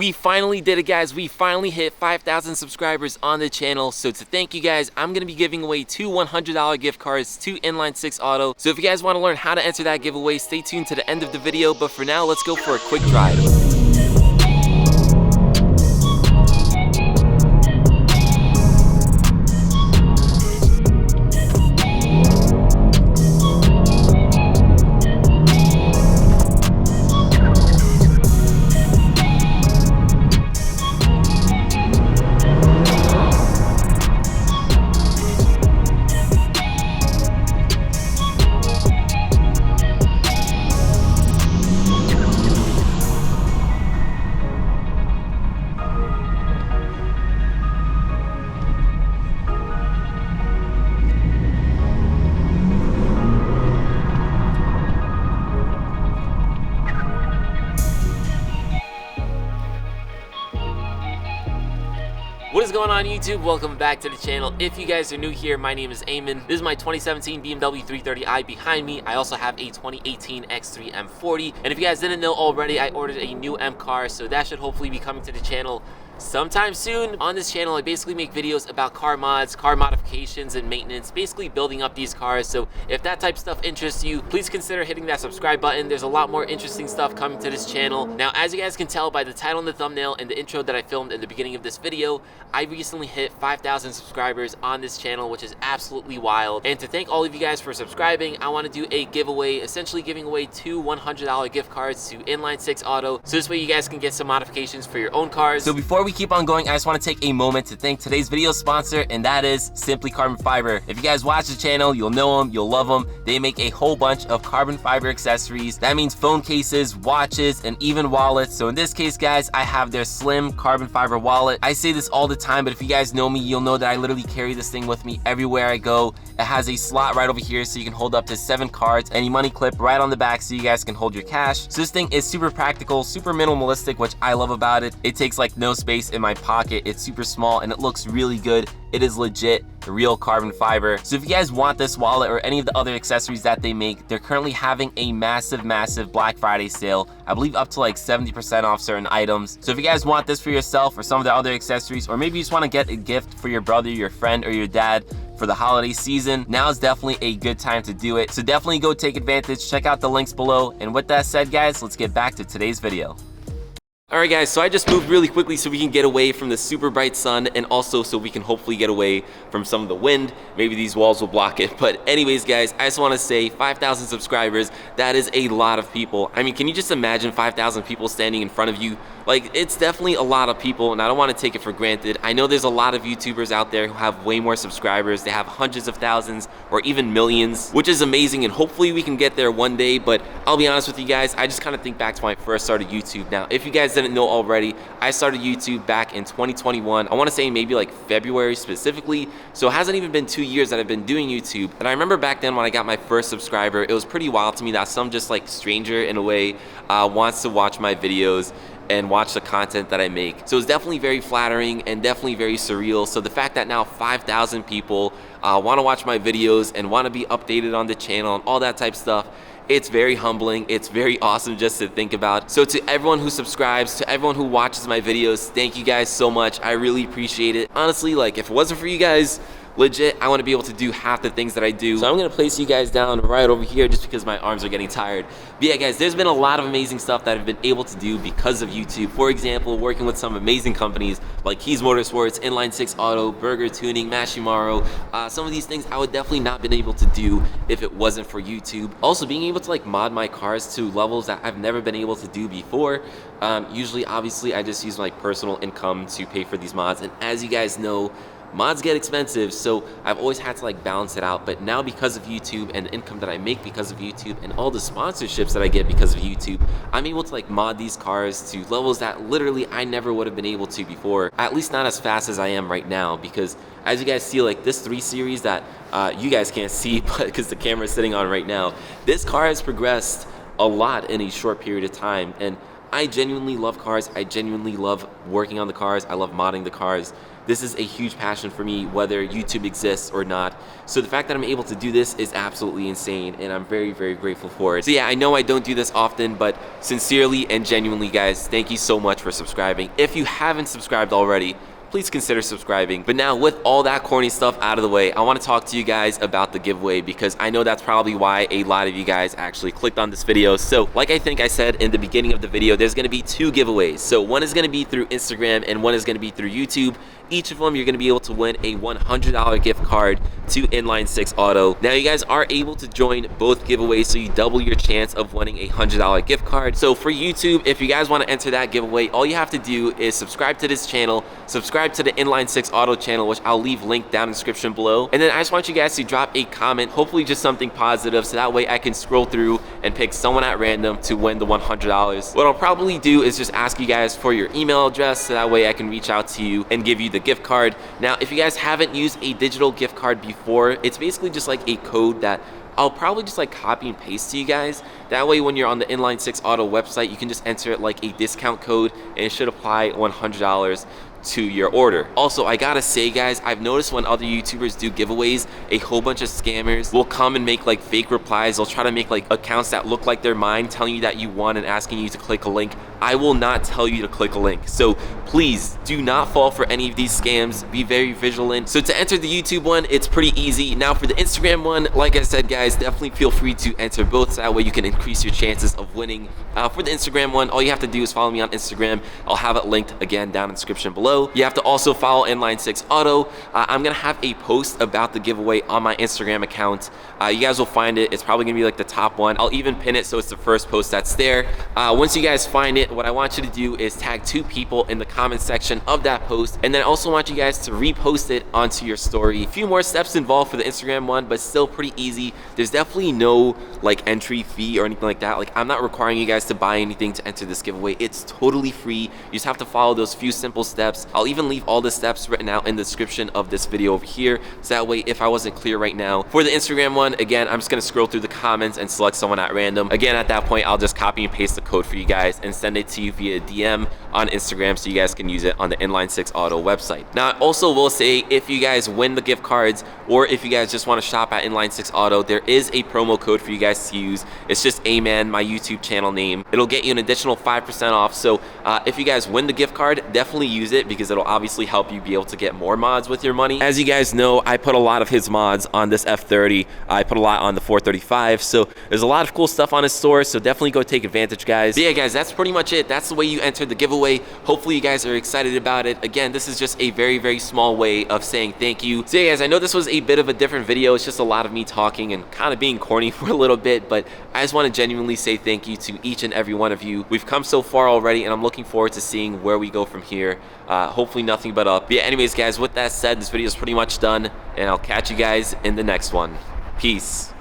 We finally did it, guys. We finally hit 5,000 subscribers on the channel. So to thank you guys, I'm going to be giving away 2 $100 gift cards to Inline 6 Auto. So if you guys want to learn how to enter that giveaway, stay tuned to the end of the video. But for now, let's go for a quick drive. What is going on, YouTube? Welcome back to the channel. If you guys are new here, my name is Eamon. This is my 2017 BMW 330i behind me. I also have a 2018 X3 M40. And if you guys didn't know already, I ordered a new M car, so that should hopefully be coming to the channel sometime soon. On this channel, I basically make videos about car mods, car modifications, and maintenance, basically building up these cars. So if that type of stuff interests you, please consider hitting that subscribe button. There's a lot more interesting stuff coming to this channel. Now, as you guys can tell by the title and the thumbnail and the intro that I filmed in the beginning of this video, I recently hit 5,000 subscribers on this channel, which is absolutely wild. And to thank all of you guys for subscribing, I want to do a giveaway, essentially giving away 2 $100 gift cards to Inline 6 Auto. So this way you guys can get some modifications for your own cars. So before we keep on going, I just want to take a moment to thank today's video sponsor, and that is Simply Carbon Fiber. If you guys watch the channel, you'll know them, you'll love them. They make a whole bunch of carbon fiber accessories. That means phone cases, watches, and even wallets. So in this case, guys, I have their slim carbon fiber wallet. I say this all the time, but if you guys know me, you'll know that I literally carry this thing with me everywhere I go. It has a slot right over here so you can hold up to 7 cards, and a money clip right on the back so you guys can hold your cash. So this thing is super practical, super minimalistic, which I love about it. It takes like no space in my pocket. It's super small and it looks really good. It is legit real carbon fiber. So if you guys want this wallet or any of the other accessories that they make, they're currently having a massive Black Friday sale. I believe up to like 70% off certain items. So if you guys want this for yourself or some of the other accessories, or maybe you just want to get a gift for your brother, your friend, or your dad for the holiday season, now is definitely a good time to do it. So definitely go take advantage. Check out the links below. And with that said, guys, let's get back to today's video. Alright guys, so I just moved really quickly so we can get away from the super bright sun, and also so we can hopefully get away from some of the wind. Maybe these walls will block it. But anyways, guys, I just want to say 5,000 subscribers, that is a lot of people. I mean, can you just imagine 5,000 people standing in front of you? Like, it's definitely a lot of people, and I don't want to take it for granted. I know there's a lot of YouTubers out there who have way more subscribers. They have hundreds of thousands or even millions, which is amazing, and hopefully we can get there one day. But I'll be honest with you guys, I just kind of think back to when I first started YouTube. Now, if you guys didn't know already, I started YouTube back in 2021. I want to say maybe like February specifically. So it hasn't even been 2 years that I've been doing YouTube. And I remember back then when I got my first subscriber, it was pretty wild to me that some just like stranger in a way wants to watch my videos and watch the content that I make. So it's definitely very flattering and definitely very surreal. So the fact that now 5,000 people want to watch my videos and want to be updated on the channel and all that type of stuff, it's very humbling. It's very awesome just to think about. So to everyone who subscribes, to everyone who watches my videos, thank you guys so much. I really appreciate it. Honestly, like if it wasn't for you guys, legit, I want to be able to do half the things that I do. So I'm going to place you guys down right over here just because my arms are getting tired. But yeah, guys, there's been a lot of amazing stuff that I've been able to do because of YouTube. For example, working with some amazing companies like Keys Motorsports, Inline 6 Auto, Burger Tuning, Mashimaro. Some of these things I would definitely not been able to do if it wasn't for YouTube. Also, being able to like mod my cars to levels that I've never been able to do before. Usually, obviously, I just use my personal income to pay for these mods. And as you guys know, mods get expensive, so I've always had to like balance it out. But now because of YouTube and the income that I make because of YouTube and all the sponsorships that I get because of YouTube, I'm able to like mod these cars to levels that literally I never would have been able to before, at least not as fast as I am right now. Because as you guys see, like this 3 Series that you guys can't see but because the camera is sitting on right now, this car has progressed a lot in a short period of time. And I genuinely love cars. I genuinely love working on the cars. I love modding the cars. This is a huge passion for me, whether YouTube exists or not. So the fact that I'm able to do this is absolutely insane, and I'm very, very grateful for it. So yeah, I know I don't do this often, but sincerely and genuinely, guys, thank you so much for subscribing. If you haven't subscribed already, please consider subscribing. But now, with all that corny stuff out of the way, I want to talk to you guys about the giveaway, because I know that's probably why a lot of you guys actually clicked on this video. So like I think I said in the beginning of the video, there's going to be 2 giveaways. So one is going to be through Instagram and one is going to be through YouTube. Each of them, you're going to be able to win a $100 gift card to Inline 6 Auto. Now, you guys are able to join both giveaways, so you double your chance of winning a $100 gift card. So for YouTube, if you guys want to enter that giveaway, all you have to do is subscribe to this channel, subscribe to the Inline 6 Auto channel, which I'll leave linked down in the description below. And then I just want you guys to drop a comment, hopefully just something positive, so that way I can scroll through and pick someone at random to win the $100. What I'll probably do is just ask you guys for your email address, so that way I can reach out to you and give you the gift card. Now, if you guys haven't used a digital gift card before, it's basically just like a code that I'll probably just like copy and paste to you guys. That way, when you're on the Inline 6 Auto website, you can just enter it like a discount code, and it should apply $100 to your order. Also, I gotta say, guys, I've noticed when other YouTubers do giveaways, a whole bunch of scammers will come and make like fake replies. They'll try to make like accounts that look like they're mine, telling you that you won and asking you to click a link. I will not tell you to click a link. So please do not fall for any of these scams. Be very vigilant. So to enter the YouTube one, it's pretty easy. Now for the Instagram one, like I said, guys, definitely feel free to enter both, so that way you can increase your chances of winning. For the Instagram one, all you have to do is follow me on Instagram. I'll have it linked again down in the description below. You have to also follow Inline 6 Auto. I'm gonna have a post about the giveaway on my Instagram account. You guys will find it. It's probably gonna be like the top one. I'll even pin it so it's the first post that's there. Once you guys find it, what I want you to do is tag 2 people in the comment section of that post, and then I also want you guys to repost it onto your story. A few more steps involved for the Instagram one, but still pretty easy. There's definitely no like entry fee or anything like that. Like, I'm not requiring you guys to buy anything to enter this giveaway. It's totally free. You just have to follow those few simple steps. I'll even leave all the steps written out in the description of this video over here, so that way if I wasn't clear right now. For the Instagram one, again, I'm just gonna scroll through the comments and select someone at random. Again, at that point, I'll just copy and paste the code for you guys and send it to you via DM on Instagram, so you guys can use it on the Inline 6 Auto website. Now, I also will say, if you guys win the gift cards, or if you guys just want to shop at Inline 6 Auto, there is a promo code for you guys to use. It's just AMAN, my YouTube channel name. It'll get you an additional 5% off. So if you guys win the gift card, definitely use it, because it'll obviously help you be able to get more mods with your money. As you guys know, I put a lot of his mods on this F30. I put a lot on the 435. So there's a lot of cool stuff on his store. So definitely go take advantage, guys. But yeah, guys, that's pretty much it. That's the way you enter the giveaway. Hopefully you guys are excited about it. Again, this is just a very, very small way of saying thank you. So yeah, guys, I know this was a bit of a different video. It's just a lot of me talking and kind of being corny for a little bit, but I just want to genuinely say thank you to each and every one of you. We've come so far already, and I'm looking forward to seeing where we go from here. Hopefully nothing but up. But yeah, anyways, guys, with that said, this video is pretty much done, and I'll catch you guys in the next one. Peace.